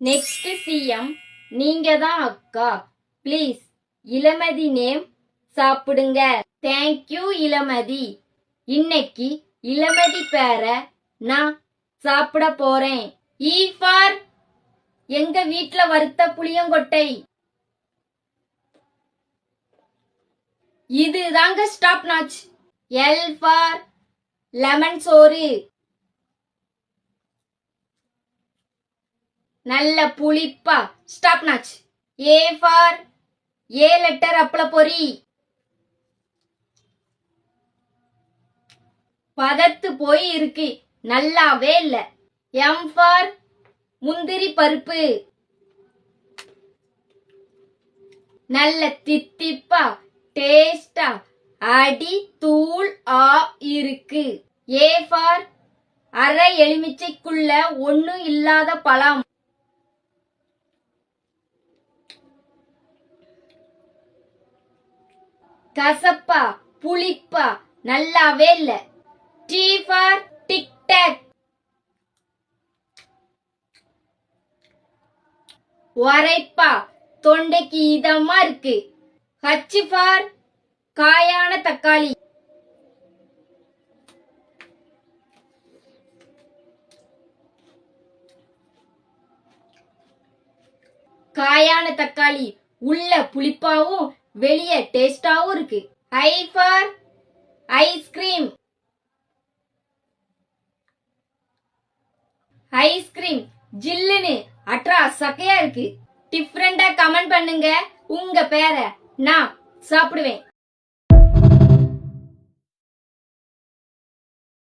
Next CM நீங்க தான் அக்கா. ப்ளீஸ் இளமதி நேம் சாப்பிடுங்க. தேங்க்யூ இளமதி. இன்னைக்கு இளமதி பேர நான் சாப்பிட போறேன். ஈ ஃபார் எங்க வீட்ல வறுத்த புளியங்கொட்டை. இது தாங்க top notch. L for lemon சோறு. நல்ல புளிப்பா top notch. A for A letter அப்பள பொரி. பதத்து போய் இருக்கு, நல்லாவே இல்ல. எம் ஃபார் முந்திரி பருப்பு. நல்ல தித்திப்பா டேஸ்டா அடி தூள் ஆ இருக்கு. ஏ ஃபார் அரை எலுமிச்சைக்குள்ள ஒண்ணும் இல்லாத பழம். கசப்பா புளிப்பா நல்லாவே இல்ல. T for tick tock. உரைப்பா தொண்டைக்கு இதமா இருக்கு. ஹச் ஃபார் காயான தக்காளி. காயான தக்காளி உள்ள புளிப்பாவும் வெளிய டேஸ்டாவும் இருக்கு. I for ice cream. ஐஸ்கிரீம் ஜில்லுன்னு அட்ரா சக்கையா இருக்கு. டிஃபரெண்டா கமெண்ட் பண்ணுங்க. உங்க பேரை நான் சாப்பிடுவேன்.